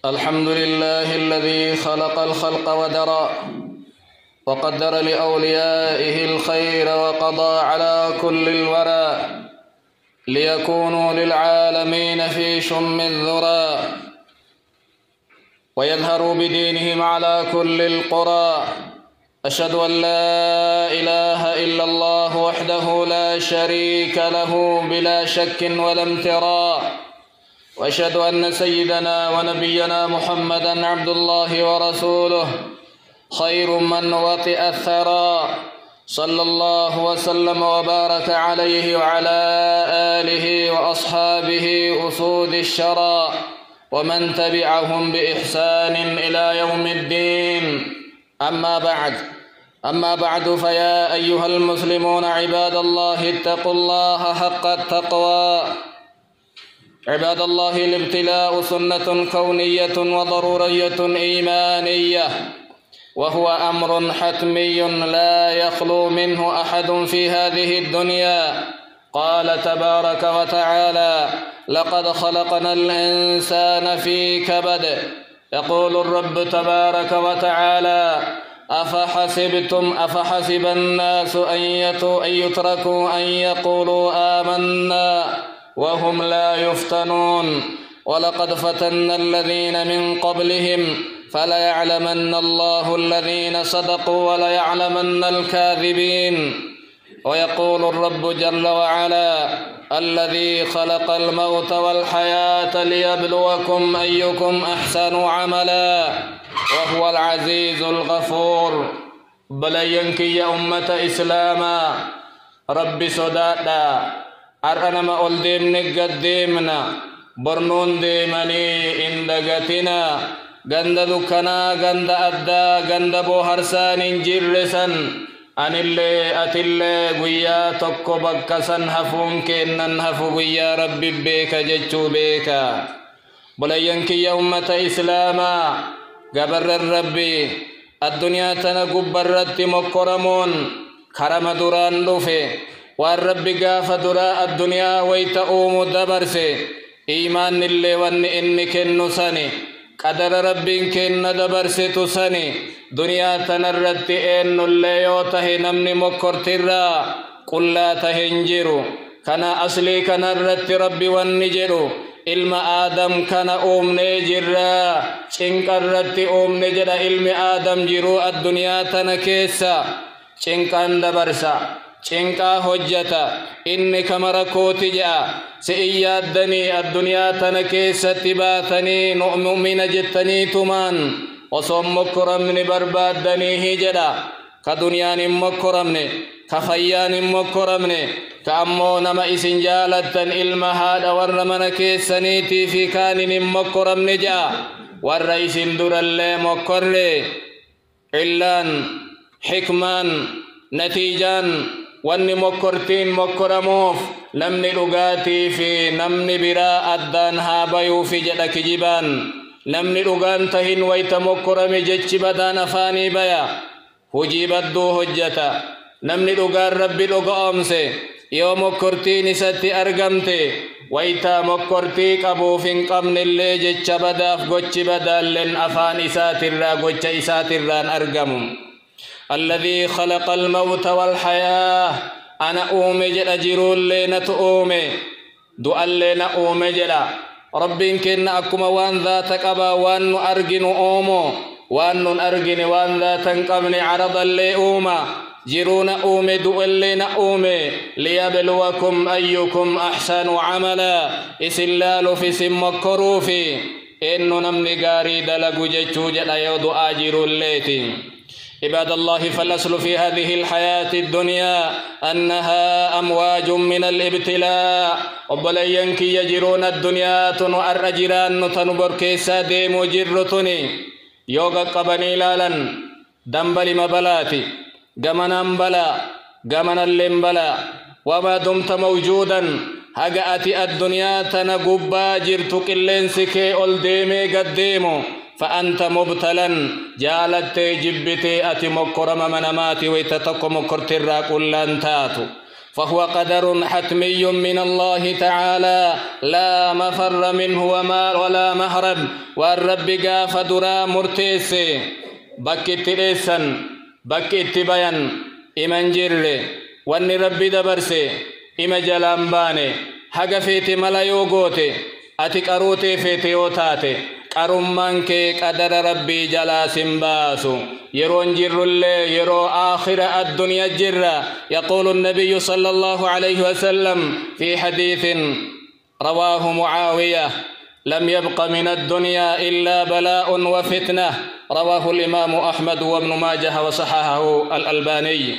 الحمد لله الذي خلق الخلق ودرى وقدر لأوليائه الخير وقضى على كل الورى ليكونوا للعالمين في شم الذرى ويظهروا بدينهم على كل القرى. أشهد أن لا إله إلا الله وحده لا شريك له بلا شك ولا امتراء، وأشهد أن سيدنا ونبينا محمدا عبد الله ورسوله خير من وطئ الثرى، صلى الله وسلم وبارك عليه وعلى آله وأصحابه أسود الشرى ومن تبعهم بإحسان إلى يوم الدين. أما بعد فيا أيها المسلمون عباد الله اتقوا الله حق التقوى. عباد الله، الابتلاء سنة كونية وضرورية إيمانية، وهو أمر حتمي لا يخلو منه أحد في هذه الدنيا. قال تبارك وتعالى: لقد خلقنا الإنسان في كبد. يقول الرب تبارك وتعالى: أفحسب الناس أن يتركوا أن يقولوا آمنا وهم لا يفتنون، ولقد فتنا الذين من قبلهم فليعلمن الله الذين صدقوا وليعلمن الكاذبين. ويقول الرب جل وعلا: الذي خلق الموت والحياة ليبلوكم أيكم أحسن عملا وهو العزيز الغفور. بلينك يا أمة إسلاما، ربي صدادا أرنما أولديم نقديمنا برنون ديمني إندقتنا غند دكنا غند أدى غند بوهرسان جرسا أن اللي أتلي قويا تكو بكسن هفون كنن هفو قويا ربي بيك ججو بيكا. بلينك يا أمة إسلاما، قبر الربي الدنيا تنقب برد مكرمون كرم دران لفي والرب قاف دراء الدنيا ويتأوم دبرسي إيمان اللي وان إنك النساني قدر ربين كن دبرسي تساني دنيا تنرد إن اللي يوته نمني مكرترا قل لا تهنجروا كان أصلي كان الرد ربي والنجروا علم آدم كان نجرا شنك الرد نجرا علم آدم جروا الدنيا تنكيسا شنكان دبرسا شنكا هجتا إنك مركوت جاء سيادني الدنيا تنكيس تباتني نؤمن جتني تمان وصم مكرمني بربادني هجدا كدنيا مكرمني كخيان مكرمني كأمو نما إسنجالة إلمهاد ورمنا كيسنيتي في كان مكرمني جاء والرئيس در اللي مكرلي علان حكمان نتيجان واني مكرتين مكرموف نمني لغاتي في نمني براء الدان هابيو في جدك جبان نمني لغان تهين ويت مكرمي جتش بدان فاني بيا هجيب الدو هجتا نمني لغان ربي لغا أمسي يوم مكرتين ستي أرقمتي ويتا مكرتي قبوفين قمن اللي جتش بداف قتش بدال لن أفان إساتر را قتش إساتر ران أرقمم. الذي خلق الموت والحياة أنا أومي جل جرول لنا تؤومي دؤل لنا أومي جل ربين كنا أكما وان ذاتك أبا وان أرجن أومو وان أرجن وان ذاتك أبني عرضا لأوما جرون أومي دؤل لنا أومي ليبلوكم أيكم أحسن عملا إسلال في سم كروفي إنو نمني قاري دلقو جيشو جل يودو آجر الليتي. عباد الله، فالأصل في هذه الحياة الدنيا أنها أمواج من الابتلاء. وبلينك يجرون الدنيا تنو الرجران تنبر كيسا ديمو جرتني يوغا قبني لالا دنبل مبلاتي غمنا بلا غمنا اللمبلا وما دمت موجودا هقأتي الدنيا تنقبا جرتو كلين سكي أولديمي قديمو فأنت مبتلا جالت جبتي أتي مكرم مناماتي ويتتقو مكرتر كلان تاتو فهو قدر حتمي من الله تعالى لا مفر منه ولا مهرب. والرب قاف درا مرتيس بك تليسا بك اتبين إمن جر وان ربي دبرسي إما جلانباني حق فيتي ملايو قوتي أتك أروتي فيتي يوتاتي قرمان كي قدر ربي جلا سنباسو يرون جر اللي يرو آخر الدنيا جر. يقول النبي صلى الله عليه وسلم في حديث رواه معاوية: لم يبق من الدنيا إلا بلاء وفتنة. رواه الإمام أحمد وابن ماجه وصححه الألباني.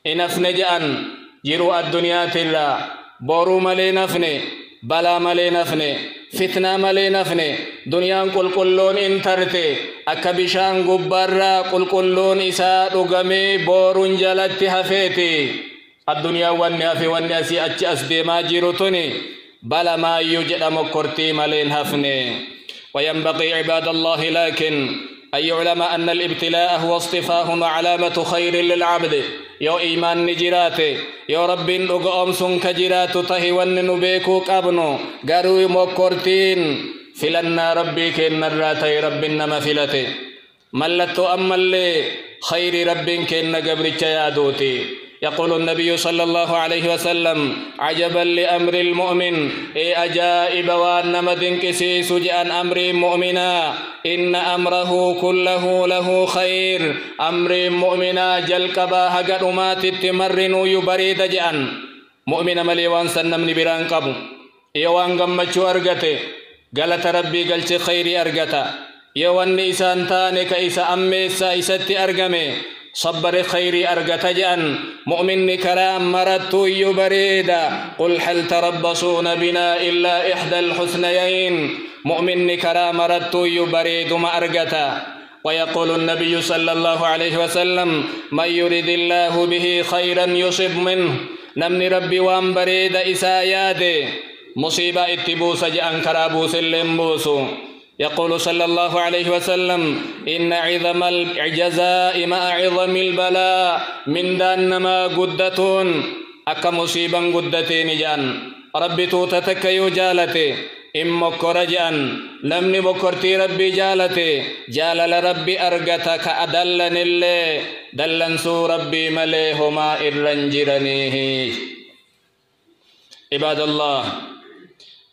إن أفنجأن جروا الدنيا تلا بورو ملي نفني بلا ملي نفني فتنة ملي نفني دنيا كلون انترتي أكبشان قبرا كلون إساء رقمي بورون جلت هفيتي الدنيا والنافي والناسي أتشأس ديما جيروتني بلا ما يوجد مكرتي ملين هفني. وينبغي عباد الله لكن أن يعلم أن الابتلاء هو اصطفاه وعلامة خير للعبد. يو إيمان نجراتي يو رب أقوم سنك جرات تهي وننبيكو قبنو قارو مكرتين فلنا ربي كن نراتي رب نما فلتي ملتو أمالي خير رب كن قبرك يادوتي. يقول النبي صلى الله عليه وسلم: عجبا لأمر المؤمن أجائب وأن مدن كسيس جأن أمر مؤمنا إن أمره كله له خير. أمر مؤمنا جلقبا هقد أمات التمرن يبريد جأن مؤمن مليوان سنم نبران قبو يوان قمتشو أرغتي قالت ربي قلت خيري أرغتا يوان نيسان تانك إسا أميسا إساتي أرغمي صبر خيري أرغت جأن مؤمن كرام مرت يبريدا. قل هل تربصون بنا إلا إحدى الحسنيين. مؤمن كرام مرت يبريد ما أرغتا. ويقول النبي صلى الله عليه وسلم: من يريد الله به خيرا يصب منه. نمني ربي وان بريد إساياده مصيبة اتبوس جأن كرابوس اللمبوسو. يقول صلى الله عليه وسلم: إن عظم الجزاء مع عظم البلاء من دانما قدتون أكا مصيبا قدتين جان ربي توتتك يجالتي إم مكر جان نمني مكرتي ربي جالتي جالل ربي أرغتك أدلن اللي دلن سو ربي مليهما إرنجرنيه. عباد الله،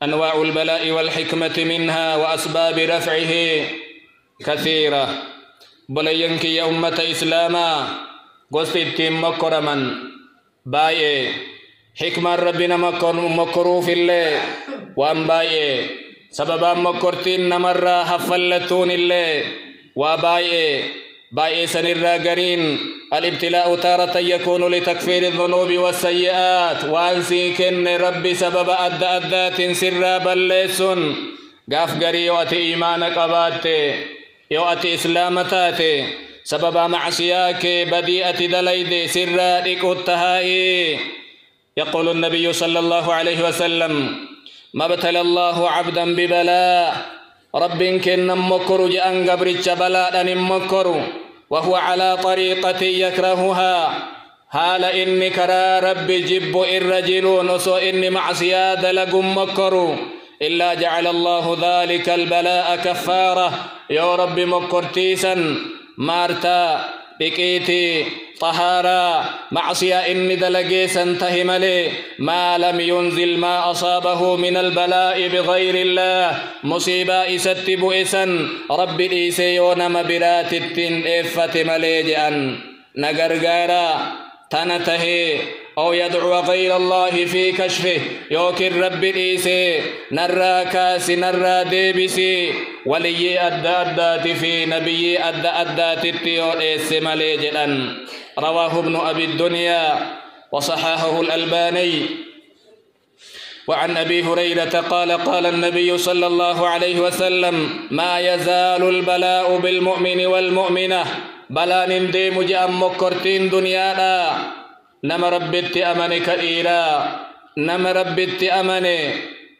أنواع البلاء والحكمة منها وأسباب رفعه كثيرة. بلينك يا أمة إسلاما قصد التيم مكرما باي حكمة ربنا مكرو في الله وأن باي سببا مكرتين نمرة حفلتون الله وباي باي سنرى قرين. الابتلاء تارة يكون لتكفير الذنوب والسيئات وانسيكن ربي سبب أدات سرى بلسن قاف قري يوأتي إيمانك أباتي يوأتي إسلامتاتي سبب معصياك بديئة دليد سرى لكتهائي. يقول النبي صلى الله عليه وسلم: ما ابتلى الله عبدا ببلاء رب كن مكر جأن قبرتش بلاء مكر وهو على طريقة يكرهها. هال إني كرا ربي جب الرجل نسو إني معصيا دلقم مكرو إلا جعل الله ذلك البلاء كفارة. يا رب مكرتيسا مارتا بكيتي طهارا معصيا إني دلقيسا تهملي ما لم ينزل ما أصابه من البلاء بغير الله مصيبة إستب إسن رب إيسيون مبرات التن إفة مليجأن نقرقارا تنتهي أو يدعو غير الله في كشفه يوكر رب الإيسي نرى كاس نرى ديبسي ولي أدات في نبي أدات التيور إيسي مليجأن. رواه ابن أبي الدنيا وصححه الألباني. وعن أبي هريرة قال: قال النبي صلى الله عليه وسلم: ما يزال البلاء بالمؤمن والمؤمنة. بلا نندي مجأم مكرتين دنيانا نما ربت أمني كإيرا نما ربت أمني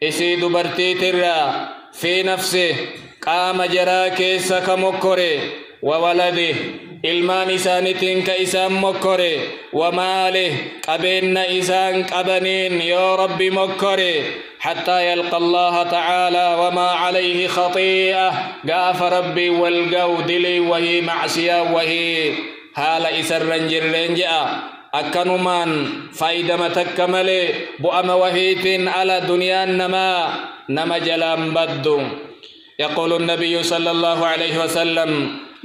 إسيد برتي ترى في نفسه قام جراكي سكمكري وولده ilmaan isaaniitiin ka isaan mokkore وماله qabeenna isaan qabaniin yoo rabbi mokkore حتى يلقى الله تعالى وما عليه خطيئة قاف ربي والقود لي وهي معصية وهي هال إسر جرنجا أكنمان فايدة متكمل بؤم وهيت على دنيا نما جلام بدو يقول النبي صلى الله عليه وسلم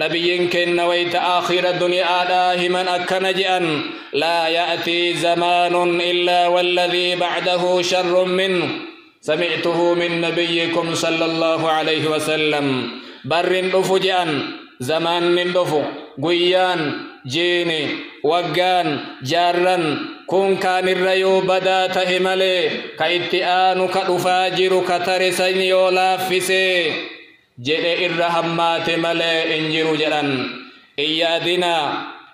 نبي كن نويت آخر الدنيا داهما أكنجأ لا يأتي زمان إلا والذي بعده شر منه سمعته من نبيكم صلى الله عليه وسلم برن رفجان زمان ندفو قيان جيني وقان جارن كون كان الريو بدا تهملي كايتئان كالفاجر كترسن يولافسي جئ الرحمات ملي انجر جرن إيادنا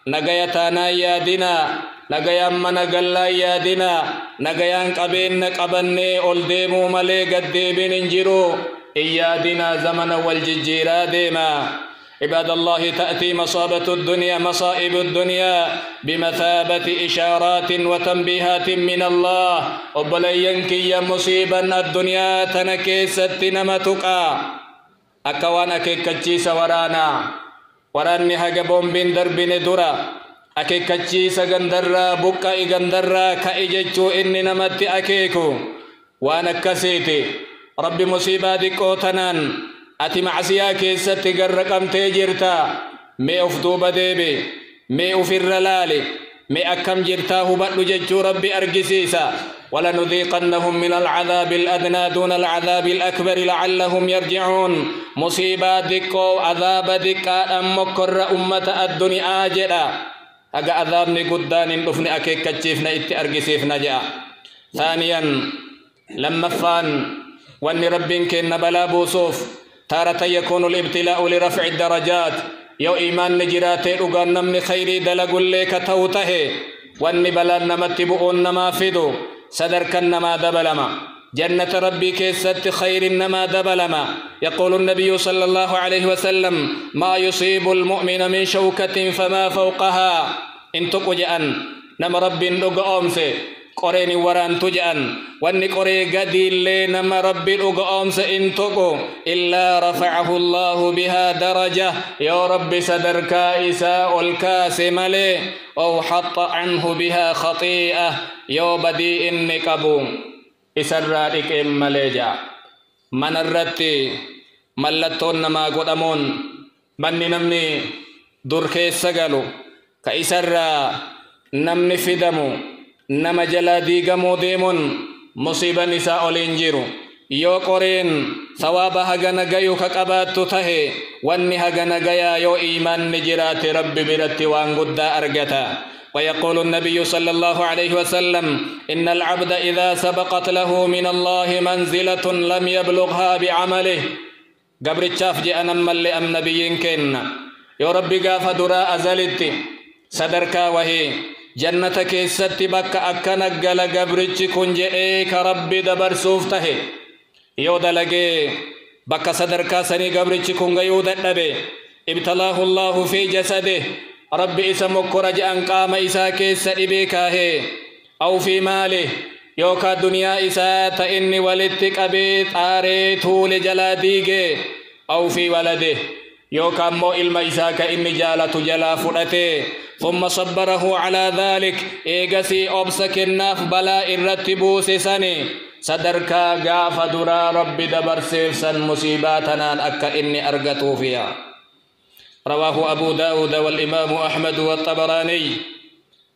نغيتانا يادنا نغيان منغلا يادنا نغيان قبين قبني أولديمو ملي قديبين انجرو إيادنا زمن والججيرا ديما عباد الله تأتي مصائب الدنيا بمثابة إشارات وتنبيهات من الله وبلينكي يا مصيبا الدنيا تنكيست نمتقا أكوان أكيكتشيس وراني هجبون بين دربين درا أكيكتشيس غندرا بكا إغندرا كأيجتشو إني نمت أكيكو وانا كسيتي ربي مصيبة ديكو تنان أتي معسيا كيستي قرقم تيجرتا مي أفدوب ديبي مي أفر لالي مي أكم جرتاه بألو ججو ربي أرقسيسا ولنذيقنهم من العذاب الأدنى دون العذاب الأكبر لعلهم يرجعون مصيبة ديكو عذاب ديكا أمكر أمة الدنيا آجرا أقا عذاب نقدان نفني أكيك كتشيفنا إتي أرقسيفنا جاء ثانيا لما فان واني ربين كن بلا بوصوف تارة يكون الابتلاء لرفع الدرجات يو إيمان نجراتي أغان نمني خيري دلقل ليك توته واني بلا نمتبؤون نما فدو صدرك نما دبلما جنة ربي كيست خير نما دبلما يقول النبي صلى الله عليه وسلم ما يصيب المؤمن من شوكة فما فوقها إن تقجأن نما ربي نقع أمسي قريني وران تجأن واني قري قدي اللي نما ربي نقع أمسي إن تقو إلا رفعه الله بها درجة يا ربي صدرك إساء الكاسم لي أو حط عنه بها خطيئة يو بدي إني كبو إسرارك إماليجا من الرتي ملتون نما قدمون مني نمني دركي سقلو كإسرا نمني فدمو نما جلا ديغمو ديمون مصيبة نساء الانجيرو يو قرين ثواب هغنا غيو كقباتو تهي واني هغنا غيا يو إيمان نجرات ربي برتي وانقدا أرغتا ويقول النبي صلى الله عليه وسلم إن العبد إذا سبقت له من الله منزلة لم يبلغها بعمله قبر الشاف جاء نمال لأم نبيين كن يا ربي قاف دراء أزلت صدرك وهي جنتك ستبك أكنك قل قبر كن جئيك ربي دبر سوفته يود لقي بك صدرك سني قبر كن يود النبي ابتلاه الله في جسده ربي اسمك رجعن قام إسا كيس إبيكاه أو في ماله يوكا دنيا إسا تإني ولدتك أبيت آريتو لجلاديك أو في ولده يوكا مو إلما إسا كإني جالة جلا فرته ثم صبره على ذلك إيغسي أبسك الناف بلا إرتبو سسني صدركا غاف درا ربي دبر سيفسن مصيباتنا أكا إني أرغتو فيها رواه أبو داود والإمام أحمد والطبراني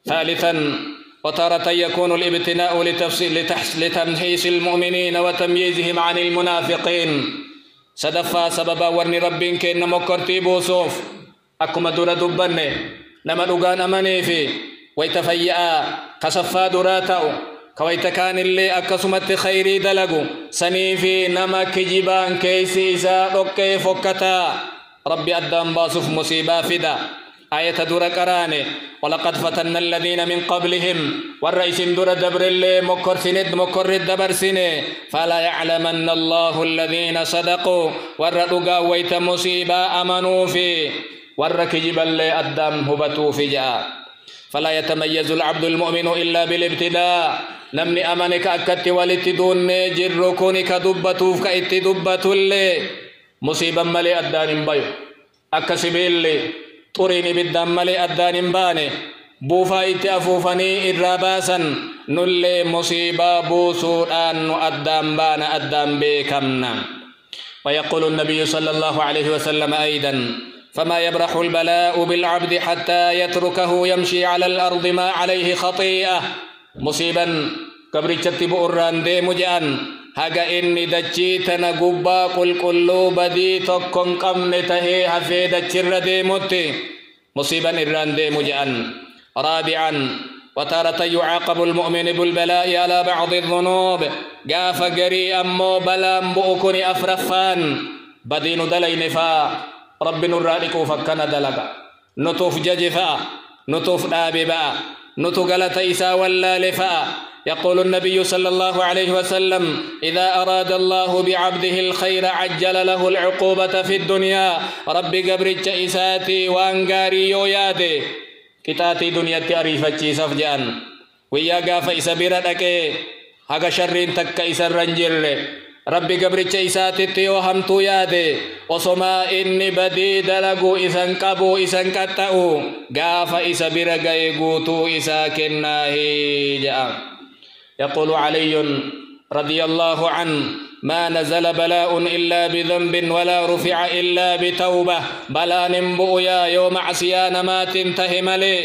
ثالثا وتارة يكون الابتلاء لتمحيص المؤمنين وتمييزهم عن المنافقين سدفا سببا ورني ربين كن مكرتي بوصوف أكما دور دبني نما دوغان أماني في ويتفيئا كصفا دراتاو كويتكان اللي أكسمت خيري دلقو سنيفي نما كجبان كيسي إسا ركي فكتا ربي أدام باصف مصيبة فدا آية دور قراني ولقد فتنا الذين من قبلهم والرئيس دور دبر اللي مكر سند مكر الدبر سنة فلا يعلمن الله الذين صدقوا والردقا ويت مصيبة أمنوا في ورك جبل أدام هبتو في جاء فلا يتميز العبد المؤمن إلا بالابتداء نمني أمانك أكت والتدون جركونك دبتوف كإتدبت اللي مصيبا ملي أدان بايو أكسبيل لي طريني بالدم ملي أدان باني بوفا إتأفوفني إراباسا نلي مصيبا بوسودان أدان بان أدان بكمنا ويقول النبي صلى الله عليه وسلم أيضا فما يبرح البلاء بالعبد حتى يتركه يمشي على الأرض ما عليه خطيئة مصيبا كبريتشتي بؤران دي مجأن هاga inni dachii tana gubbaa qulqulluu badii tokkon qabne tahee hafee dachirra deemutti musiiban irraan deemu je'an raabi'an وتارة يعاقب المؤمن بالبلاء على بعض الذنوب قاف قري أمو بلام بؤكني أفرفان بدين دلين فا رب نرادك فكنا دلقا نطوف ججفا نطوف داببا نتقلت إسا ولا لفا يقول النبي صلى الله عليه وسلم إذا أراد الله بعبده الخير عجل له العقوبة في الدنيا رب قبرج إساتي وانقاري يويادي كتاتي دنيا تعريفة سفجان ويا قاف إسابيرتك هكا شرين تك إسا رنجل رب قبرج إساتي تيوهمتو يادي وصما إني بديد لغو إسان قبو إسان كتاو قاف إسابيرك يقوتو إسا كناهي جاء يقول علي رضي الله عنه ما نزل بلاء إلا بذنب ولا رفع إلا بتوبة بلا نمبؤيا يوم عسيان ما تنتهي ملي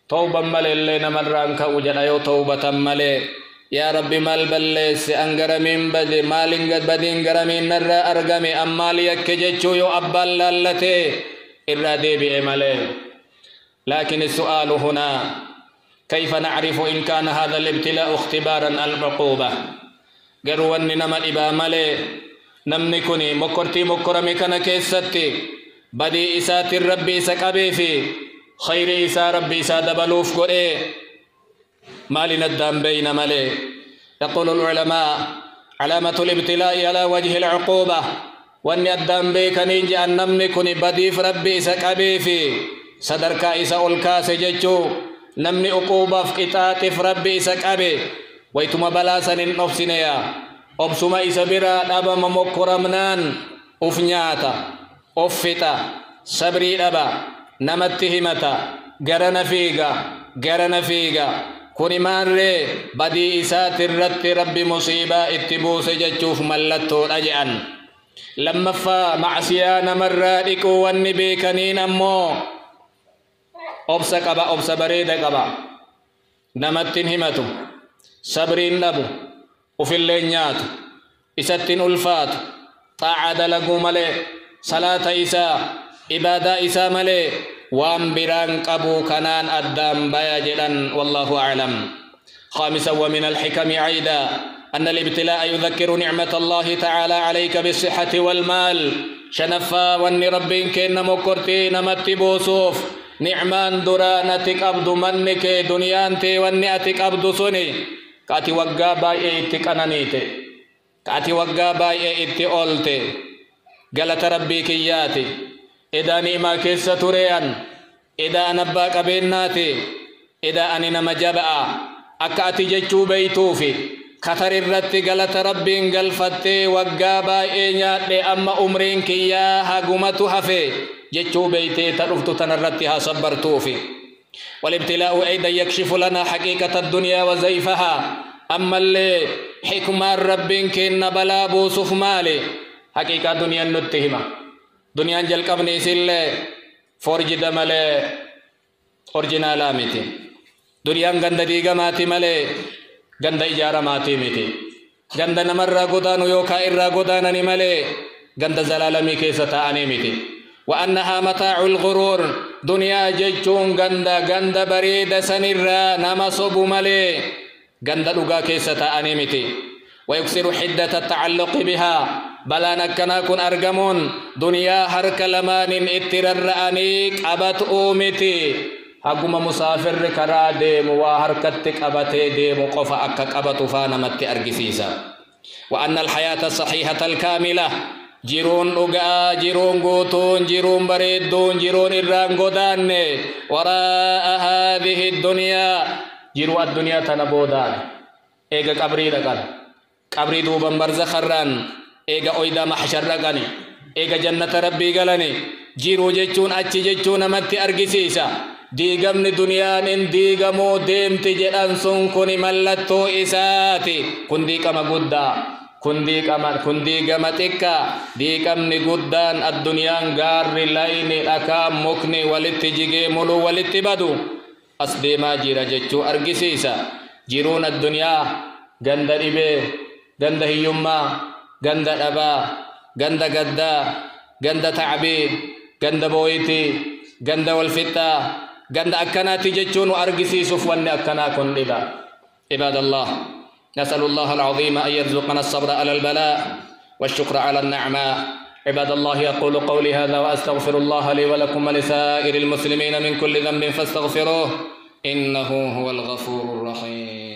توبا ملي اللي نمرانك وجنا يو توبة ملي يا رب مال بلس أنقر من بدي مالين قد بدين قرمين نرى أرقمي أما ليك جتشو يو أبال لالتي إرادي بإمالي لكن السؤال هنا كيف نعرف إن كان هذا الابتلاء اختبارا العقوبة قرواني نما إبا مالي نمنكني مكرتي مكرمي كان كيستي بدي إسات الرب إساكبي في خير إسا ربي إسا دبلوف قرئ مالنا الدام بين مالي يقول العلماء علامة الابتلاء على وجه العقوبة وأن الدام بيك نيجي أن نمنكني بدي في ربي إساكبي في صدركا إسا ألكاس ججو نمني عقوبة في قطعة ربي إساكبي ويتما بلاسن نفسنا أبسما إسابيرا أبا ممكرمنان أفنياتا أفتا صبري أبا نمتهمتا غرنا فيغا كوني ماري بدي إسات الرت ربي مصيبة اتبوس ججوف ملتو رجعا لما فا معسيان مرادك والنبي كنين أمو أبسا قبا أبسا بريد قبا نمتهمتو صبرين نبو وفي اللينيات إساتين ألفات طاعة لقو ملي صلاة إساء إبادة إساء ملي وانبران قبو كنان أدام بايجلا والله أعلم خامسا ومن الحكم عيدا أن الابتلاء يذكر نعمة الله تعالى عليك بالصحة والمال شنفا وان ربين كين مكرتين متبوسوف نعمان درانتك أبدو منك دنيانتي وانياتك أبدو سني كاتي وقا باي اتك أنانيتي كاتي وقا باي اتي أولتي قالت ربي كياتي إذا نيما كيسة تريان إذا نباك بيناتي إذا أني نمجبأ أكاتي جيشو بيتوفي كثر الرت قالت ربي قلفتي وقا باي نياتي أما أمرين كياها قمتها في جيشو بيتي ترفت تنرتها صبرتوفي والابتلاء أيضا يكشف لنا حقيقة الدنيا وزيفها أما اللي حكمة رب كن بلا بوسف مالي حقيقة دنيا نتهمة دنيا جل قبني سلة فرج دمالي أورجينالا ميتي دنيا غند ديغا ماتي مالي غند إجارة ماتي ميتي غند نمر غدان يوكا إرى غدان مالي غند زلالمي كيسة آني ميتي وأنها متاع الغرور دنيا جيشون غند بريد سنرى نما صبو مالي غند لغا كيسة أنيمتي ويكسر حدة التعلق بها بلا نكنا كن أرقمون دنيا هرك لمان اترر أنيك أبت أومتي هقوم مسافر كرا ديم وهركتك أبتي ديم قفا أكك أبت فانمت أرقسيسا وأن الحياة الصحيحة الكاملة jiruun dhugaa jiruun guutuun jiruun bareedduun jiruun irraan godaanne waraa'a haadhihi dunyaa jiruu addunyaa tana boodaan eega qabrii dhaqan qabrii duuban barzakharraan eega oyda mahshar dhaqani eega jannata rabbii galani jiruu jechuun achi jechuu namatti argisiisa diigamni duniyaan in diigamuu deemti jedhan sun kuni mallattoo isaati kun diiqama guddaa kun diigama xiqqaa diiqamni guddaan addunyaan gaarri layni dhakaan mukni walitti jigee muluu walitti badu as deemaa jira jechuu argisiisa jiruun addunyaa ganda dhibee ganda hiyyummaa ganda dhabaa ganda gaddaa ganda tacbii ganda booyitii ganda walfixxaa ganda akkanaati jechuun argisiisuuf wanni akkanaa kun dhiba ibadallah نسأل الله العظيم أن يرزقنا الصبر على البلاء والشكر على النعماء عباد الله أقول قولي هذا وأستغفر الله لي ولكم ولسائر المسلمين من كل ذنب فاستغفروه إنه هو الغفور الرحيم